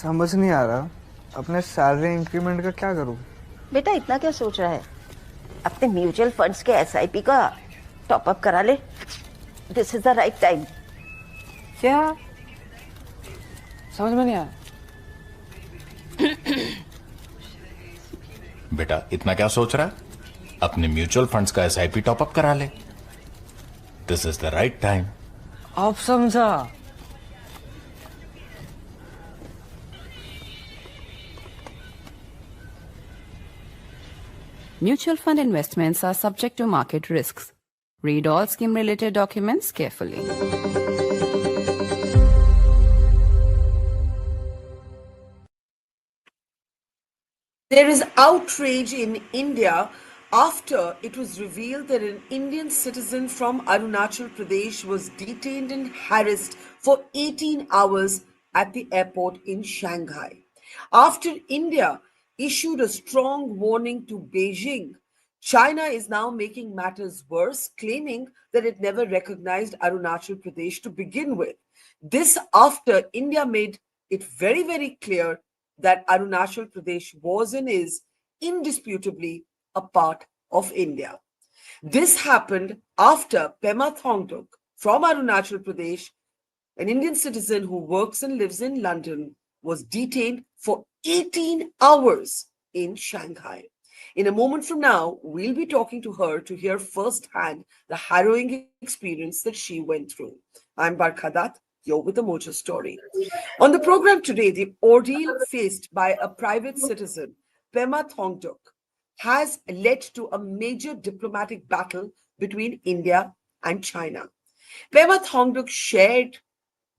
समझ नहीं आ रहा अपने सैलरी इंक्रीमेंट का क्या करूं। बेटा इतना क्या सोच रहा है? अपने म्यूचुअल फंड्स के एसआईपी का टॉप अप करा ले। This is the right time. क्या समझ में नहीं आया? बेटा इतना क्या सोच रहा है? अपने म्यूचुअल फंड्स का एसआईपी टॉपअप करा ले। This is the right time. आप समझा। Mutual fund investments are subject to market risks. Read all scheme-related documents carefully. There is outrage in India after it was revealed that an Indian citizen from Arunachal Pradesh was detained and harassed for 18 hours at the airport in Shanghai. After India issued a strong warning to Beijing, China is now making matters worse, claiming that it never recognized Arunachal Pradesh to begin with. This after India made it very, very clear that Arunachal Pradesh was and is indisputably a part of India. This happened after Prema Thongdok from Arunachal Pradesh, an Indian citizen who works and lives in London, was detained for 18 hours in Shanghai. In a moment from now, we'll be talking to her to hear firsthand the harrowing experience that she went through. I'm Barkha Dutt. You're with the Mojo story. On the program today, the ordeal faced by a private citizen, Prema Thongdok, has led to a major diplomatic battle between India and China. Prema Thongdok shared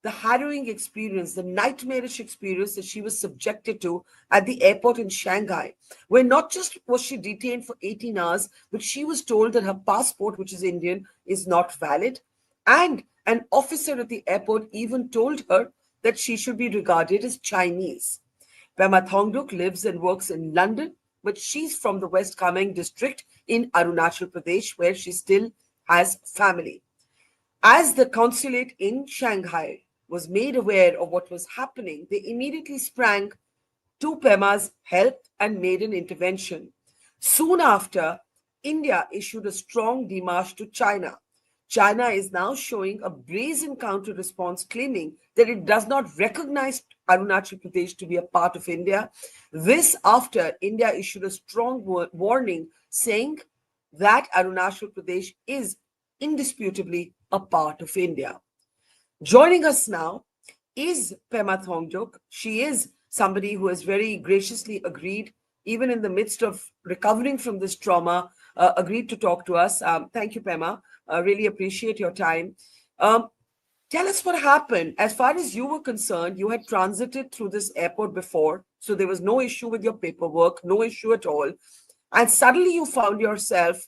the harrowing experience, the nightmarish experience that she was subjected to at the airport in Shanghai, where not just was she detained for 18 hours, but she was told that her passport, which is Indian, is not valid. And an officer at the airport even told her that she should be regarded as Chinese. Prema Thongdok lives and works in London, but she's from the West Kameng district in Arunachal Pradesh, where she still has family. As the consulate in Shanghai was made aware of what was happening, they immediately sprang to Prema's help and made an intervention. Soon after, India issued a strong démarche to China. China is now showing a brazen counter response, claiming that it does not recognize Arunachal Pradesh to be a part of India. This after India issued a strong warning saying that Arunachal Pradesh is indisputably a part of India. Joining us now is Prema Thongdok. She is somebody who has very graciously agreed, even in the midst of recovering from this trauma, agreed to talk to us. Thank you, Prema. Really appreciate your time. Tell us what happened. As far as you were concerned, you had transited through this airport before, so there was no issue with your paperwork, no issue at all. And suddenly you found yourself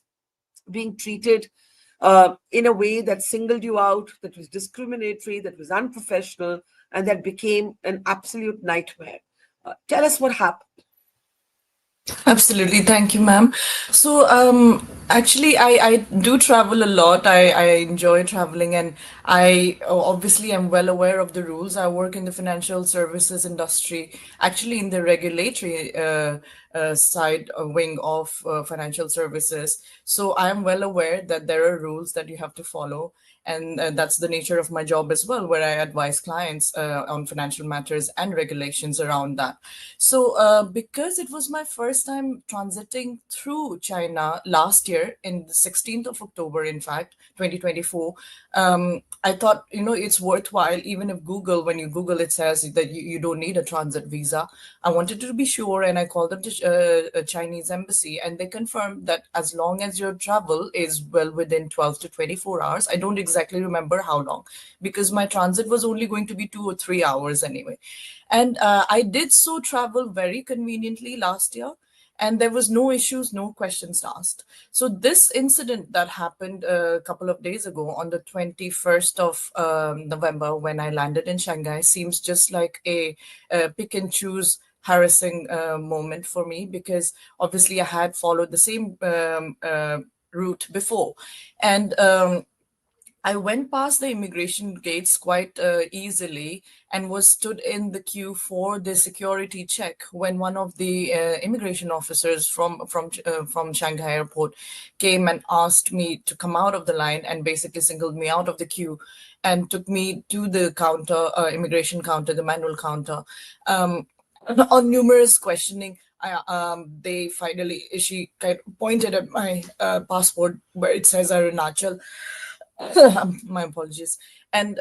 being treated in a way that singled you out, that was discriminatory, that was unprofessional, and that became an absolute nightmare. Tell us what happened. Absolutely. Thank you, ma'am. So, actually, I do travel a lot. I enjoy traveling, and I obviously am well aware of the rules. I work in the financial services industry, actually in the regulatory side wing of financial services. So I am well aware that there are rules that you have to follow. And that's the nature of my job as well, where I advise clients on financial matters and regulations around that. So because it was my first time transiting through China last year, in the 16th of October, in fact, 2024, I thought, it's worthwhile, even if Google, when you Google, it says that you don't need a transit visa. I wanted to be sure, and I called up the Chinese embassy, and they confirmed that as long as your travel is well within 12 to 24 hours, I don't exactly remember how long, because my transit was only going to be 2 or 3 hours anyway. And I did so travel very conveniently last year, and there was no issues, no questions asked. So this incident that happened a couple of days ago on the 21st of November, when I landed in Shanghai, seems just like a pick and choose harassing moment for me, because obviously I had followed the same route before. And I went past the immigration gates quite easily and was stood in the queue for the security check when one of the immigration officers from Shanghai airport came and asked me to come out of the line and basically singled me out of the queue and took me to the counter, immigration counter, the manual counter. On numerous questioning, she kind of pointed at my passport where it says Arunachal. My apologies. And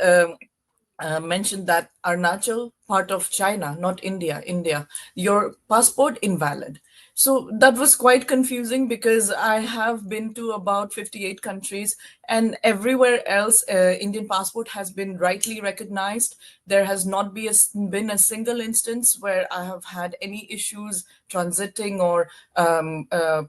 mentioned that Arunachal, part of China, not India, India, your passport invalid. So that was quite confusing because I have been to about 58 countries, and everywhere else, Indian passport has been rightly recognized. There has not been a single instance where I have had any issues transiting or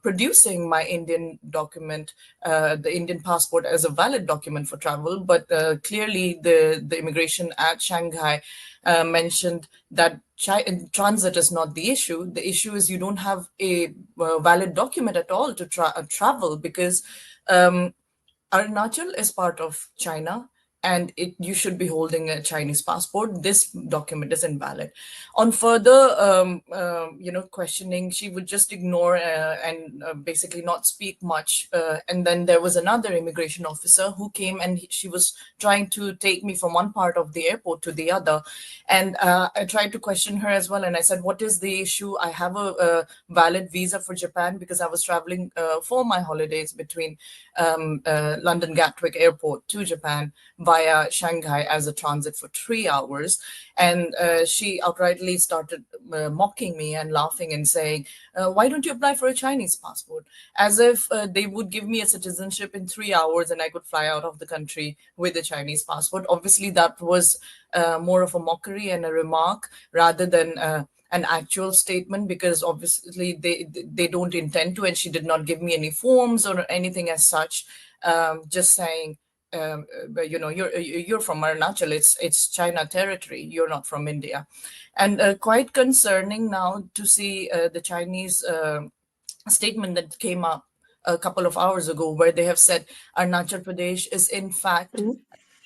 producing my Indian document, the Indian passport, as a valid document for travel. But clearly, the immigration at Shanghai mentioned that transit is not the issue. The issue is you don't have a valid document at all to travel, because Arunachal is part of China, and you should be holding a Chinese passport. This document is invalid. On further, questioning, she would just ignore and basically not speak much. And then there was another immigration officer who came, and she was trying to take me from one part of the airport to the other. And I tried to question her as well. And I said, "What is the issue? I have a valid visa for Japan because I was traveling for my holidays between London Gatwick Airport to Japan via Shanghai as a transit for 3 hours." And she outrightly started mocking me and laughing and saying, "Why don't you apply for a Chinese passport?" As if they would give me a citizenship in 3 hours and I could fly out of the country with a Chinese passport. Obviously, that was more of a mockery and a remark rather than an actual statement, because obviously they don't intend to, and she did not give me any forms or anything as such. Just saying, you're from Arunachal, it's China territory, you're not from India. And quite concerning now to see the Chinese statement that came up a couple of hours ago, where they have said Arunachal Pradesh is in fact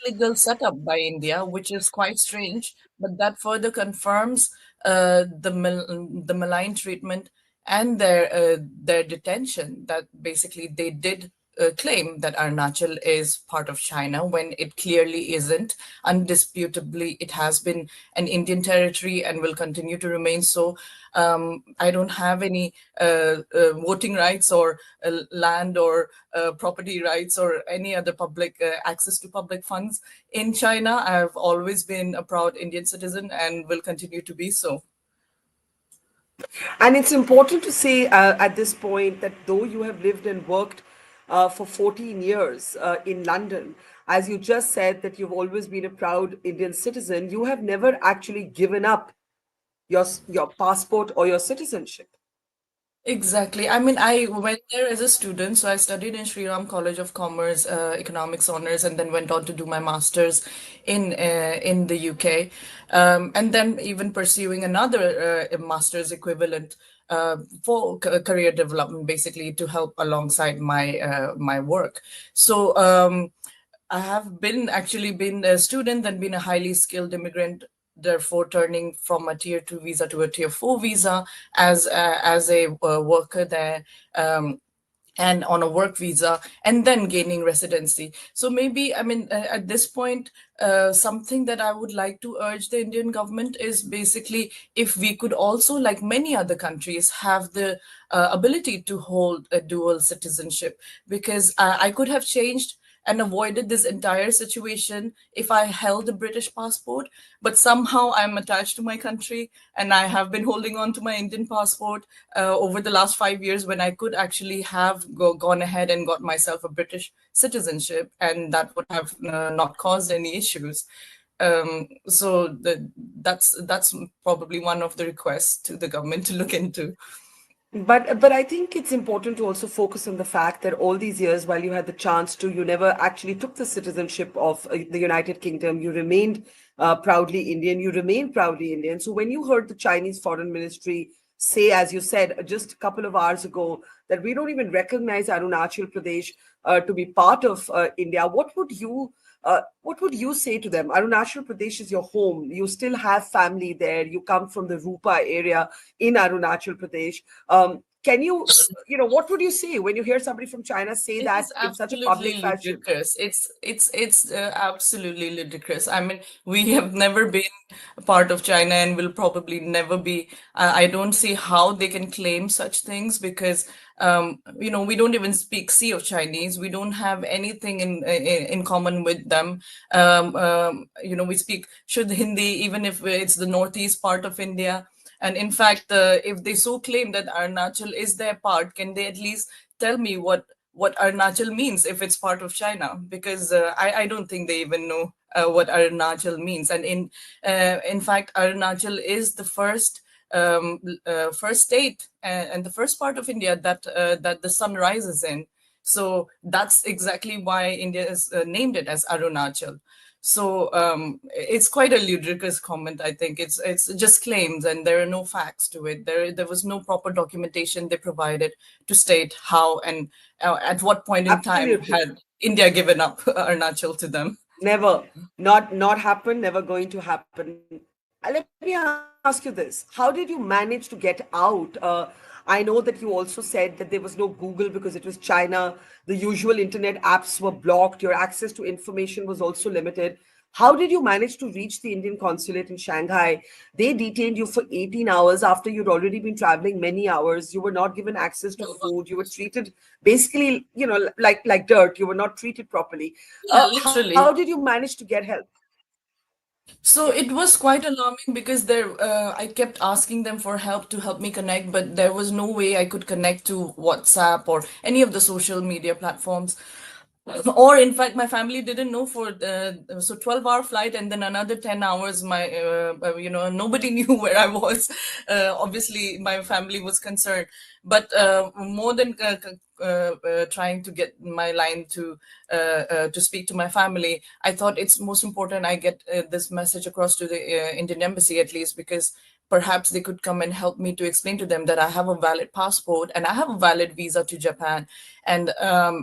legal setup by India, which is quite strange, but that further confirms the malign treatment and their detention, that basically they did claim that Arunachal is part of China when it clearly isn't. Undisputably, it has been an Indian territory and will continue to remain so. I don't have any voting rights or land or property rights or any other public access to public funds in China. I've always been a proud Indian citizen and will continue to be so. And it's important to say at this point that though you have lived and worked for 14 years in London, as you just said that you've always been a proud Indian citizen, you have never actually given up your passport or your citizenship. Exactly. I mean, I went there as a student, so I studied in Sri Ram College of Commerce, economics honors, and then went on to do my master's in the UK, and then even pursuing another master's equivalent for career development, basically to help alongside my work. So I have been a student, then been a highly skilled immigrant, therefore turning from a tier 2 visa to a tier 4 visa as a worker there, and on a work visa, and then gaining residency. So maybe, I mean, at this point, something that I would like to urge the Indian government is basically if we could also, like many other countries, have the ability to hold a dual citizenship, because I could have changed and avoided this entire situation if I held a British passport, but somehow I'm attached to my country and I have been holding on to my Indian passport over the last 5 years, when I could actually have gone ahead and got myself a British citizenship, and that would have not caused any issues. So that's probably one of the requests to the government to look into. But I think it's important to also focus on the fact that all these years, while you had the chance to, you never actually took the citizenship of the United Kingdom. You remained proudly Indian. You remain proudly Indian. So when you heard the Chinese Foreign Ministry say, as you said just a couple of hours ago, that we don't even recognize Arunachal Pradesh to be part of India, what would you say to them? Arunachal Pradesh is your home. You still have family there. You come from the Rupa area in Arunachal Pradesh. Can you, what would you say when you hear somebody from China say It that is in such a public absolutely fashion? ludicrous. It's absolutely ludicrous. I mean, we have never been a part of China and will probably never be. I don't see how they can claim such things because we don't even speak Sea of Chinese. We don't have anything in common with them. We speak Shuddh Hindi, even if it's the northeast part of India. And in fact, if they so claim that Arunachal is their part, can they at least tell me what Arunachal means if it's part of China? Because I don't think they even know what Arunachal means. And in fact, Arunachal is the first state and the first part of India that the sun rises in. So that's exactly why India is named it as Arunachal. So it's quite a ludicrous comment. I think it's just claims, and there are no facts to it. There was no proper documentation they provided to state how and at what point in time Absolutely. had India given up Arunachal to them. Never. Not happen, never going to happen. Let me ask you this. How did you manage to get out? I know that you also said that there was no Google because it was China. The usual internet apps were blocked. Your access to information was also limited. How did you manage to reach the Indian consulate in Shanghai? They detained you for 18 hours after you'd already been traveling many hours. You were not given access to food. You were treated basically, like dirt. You were not treated properly. Yeah, How literally. did you manage to get help? So it was quite alarming because I kept asking them for help to help me connect, but there was no way I could connect to WhatsApp or any of the social media platforms. Or in fact, my family didn't know for 12-hour flight and then another 10 hours. Nobody knew where I was. Obviously, my family was concerned, but more than trying to get my line to speak to my family, I thought it's most important I get this message across to the Indian embassy at least, because perhaps they could come and help me to explain to them that I have a valid passport and I have a valid visa to Japan. And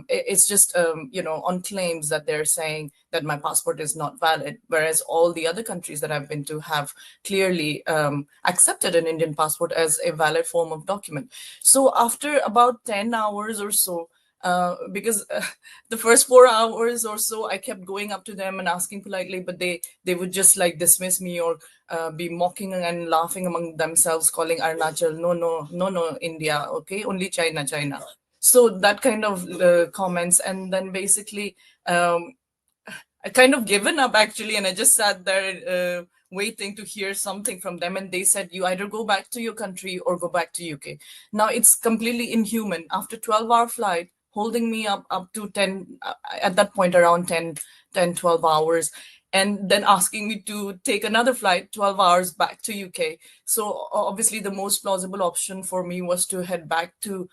it's just, on claims that they're saying that my passport is not valid, whereas all the other countries that I've been to have clearly accepted an Indian passport as a valid form of document. So after about 10 hours or so, because the first 4 hours or so I kept going up to them and asking politely, but they would just like dismiss me or be mocking and laughing among themselves, calling Arunachal, no, India, okay, only China. So that kind of comments. And then basically I kind of given up actually, and I just sat there waiting to hear something from them. And they said, you either go back to your country or go back to UK. Now it's completely inhuman. After 12-hour flight, holding me up to 10, at that point around 12 hours, and then asking me to take another flight 12 hours back to UK. So obviously the most plausible option for me was to head back to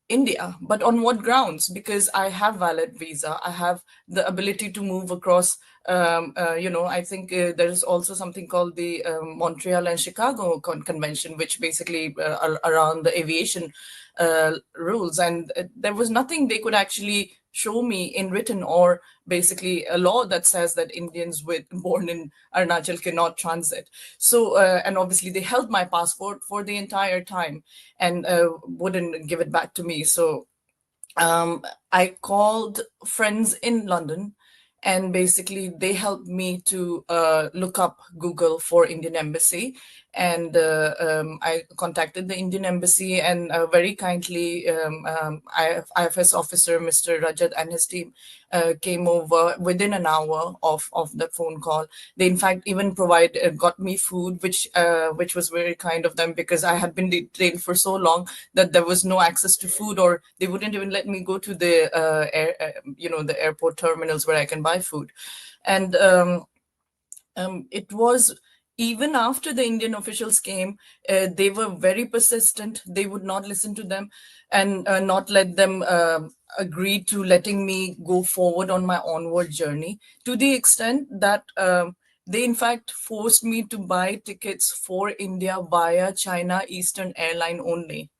India. But on what grounds? Because I have valid visa, I have the ability to move across. I think there's also something called the Montreal and Chicago Convention, which basically are around the aviation rules. And there was nothing they could actually show me in written, or basically a law that says that Indians born in Arunachal cannot transit. So, and obviously they held my passport for the entire time and wouldn't give it back to me. So I called friends in London, and basically they helped me to look up Google for Indian Embassy. And I contacted the Indian Embassy, and very kindly IFS officer Mr. Rajat and his team came over within an hour of the phone call. They in fact even got me food, which was very kind of them, because I had been detained for so long that there was no access to food, or they wouldn't even let me go to the the airport terminals where I can buy food. And it was even after the Indian officials came, they were very persistent. They would not listen to them and not let them agree to letting me go forward on my onward journey, to the extent that They in fact forced me to buy tickets for India via China Eastern Airline only,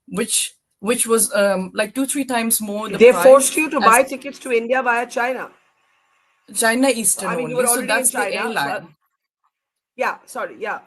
which was like 2-3 times more the They forced price you to as buy tickets to India via China. China I Eastern mean, you only. were So already in that's the China, but airline. yeah, sorry, yeah.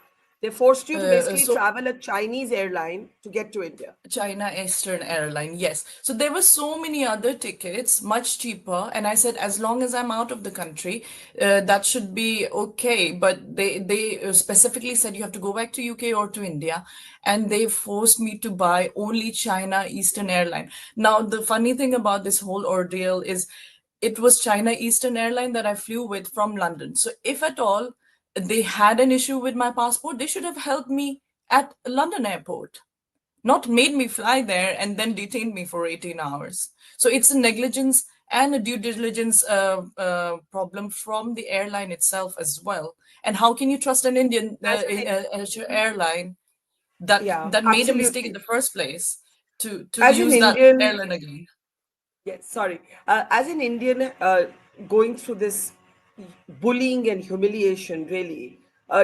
They forced you to basically So travel a Chinese airline to get to India. China Eastern Airline, yes. So there were so many other tickets, much cheaper, and I said, as long as I'm out of the country, that should be okay. But they specifically said you have to go back to UK or to India, and they forced me to buy only China Eastern Airline. Now, the funny thing about this whole ordeal is, it was China Eastern Airline that I flew with from London. So if at all they had an issue with my passport, they should have helped me at London airport, not made me fly there and then detained me for 18 hours. So it's a negligence and a due diligence problem from the airline itself as well. And how can you trust an Indian As an airline that Yeah, made a mistake in absolutely. the first place to As an use that Indian, airline again? yes, sorry. As an Indian, going through this bullying and humiliation, really,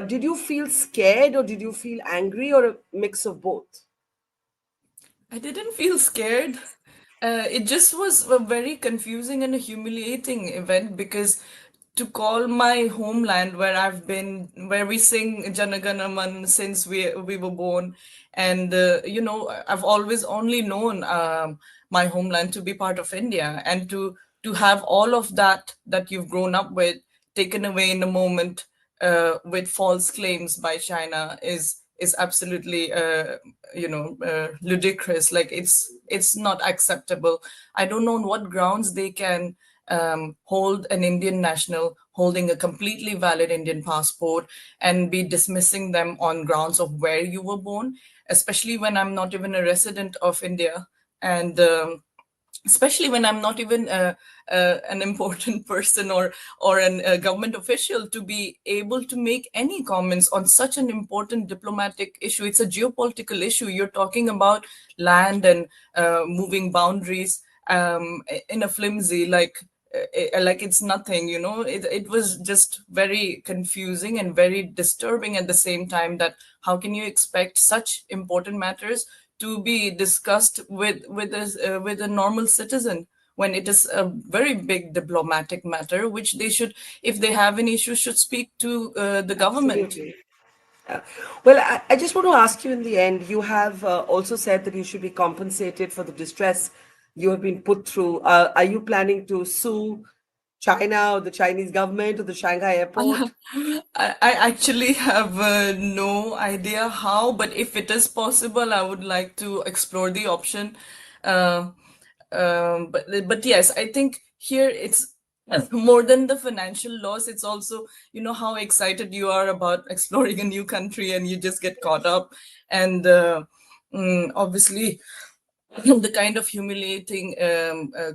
did you feel scared or did you feel angry or a mix of both? I didn't feel scared. It just was a very confusing and a humiliating event, because to call my homeland, where I've been, where we sing Janagana Man since we were born, and I've always only known my homeland to be part of India, and to have all of that you've grown up with taken away in a moment with false claims by China is absolutely ludicrous. Like, it's not acceptable. I don't know on what grounds they can hold an Indian national holding a completely valid Indian passport and be dismissing them on grounds of where you were born, especially when I'm not even a resident of India, and especially when I'm not even an important person or a government official to be able to make any comments on such an important diplomatic issue. It's a geopolitical issue. You're talking about land and moving boundaries in a flimsy, like it's nothing. It was just very confusing and very disturbing at the same time, that how can you expect such important matters to be discussed with a normal citizen, when it is a very big diplomatic matter, which they should, if they have an issue, should speak to the government. Absolutely. Well, I just want to ask you in the end, you have also said that you should be compensated for the distress you have been put through. Are you planning to sue China or the Chinese government or the Shanghai airport? I actually have no idea how, but if it is possible, I would like to explore the option. Uh, but yes, I think here it's more than the financial loss. It's also, how excited you are about exploring a new country, and you just get caught up. And obviously, the kind of humiliating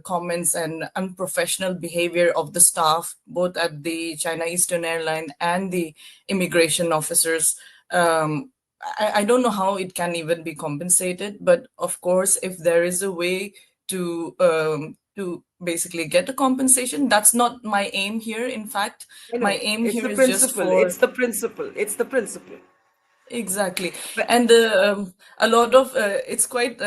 comments and unprofessional behavior of the staff, both at the China Eastern Airline and the immigration officers. I don't know how it can even be compensated, but of course, if there is a way to basically get a compensation, that's not my aim here. In fact, I my know. aim It's here the is just principle. for. It's the principle. It's the principle. Exactly. But And a lot of it's quite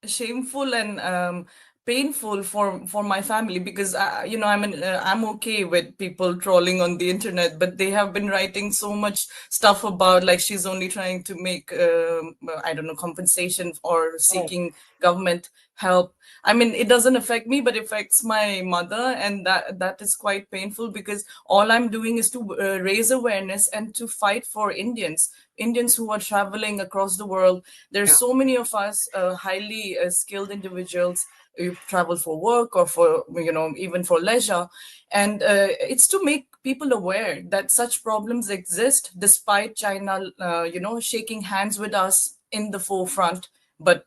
shameful and painful for my family, because I'm okay with people trolling on the internet, but they have been writing so much stuff about, like, she's only trying to make I don't know, compensation or oh, seeking government help. I mean, it doesn't affect me, but affects my mother, and that is quite painful, because all I'm doing is to raise awareness and to fight for Indians who are traveling across the world. There's yeah. so many of us highly skilled individuals who travel for work or for, even for leisure. And it's to make people aware that such problems exist, despite China, shaking hands with us in the forefront, but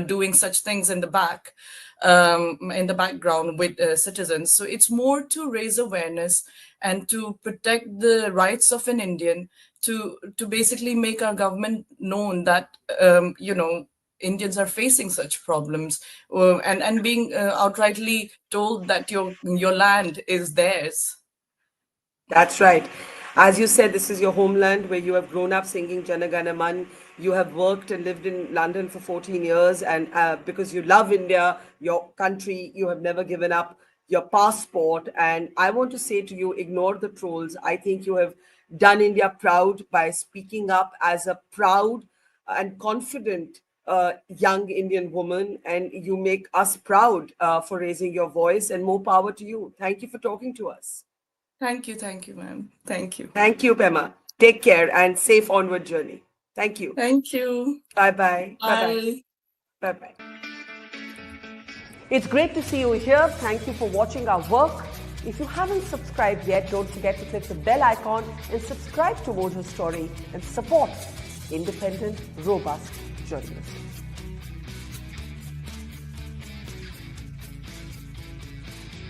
doing such things in the in the background with citizens. So it's more to raise awareness and to protect the rights of an Indian, to basically make our government known that Indians are facing such problems, and being outrightly told that your land is theirs. That's right. As you said, this is your homeland where you have grown up singing Jana Gana Man. You have worked and lived in London for 14 years, and because you love India, your country, you have never given up your passport. And I want to say to you, ignore the trolls. I think you have done India proud by speaking up as a proud and confident young Indian woman, and you make us proud for raising your voice, and more power to you. Thank you for talking to us. Thank you, ma'am. Thank you. Thank you, Prema. Take care and safe onward journey. Thank you. Thank you. Bye-bye. Bye. Bye-bye. It's great to see you here. Thank you for watching our work. If you haven't subscribed yet, don't forget to click the bell icon and subscribe to Mojo Story and support independent, robust journalism.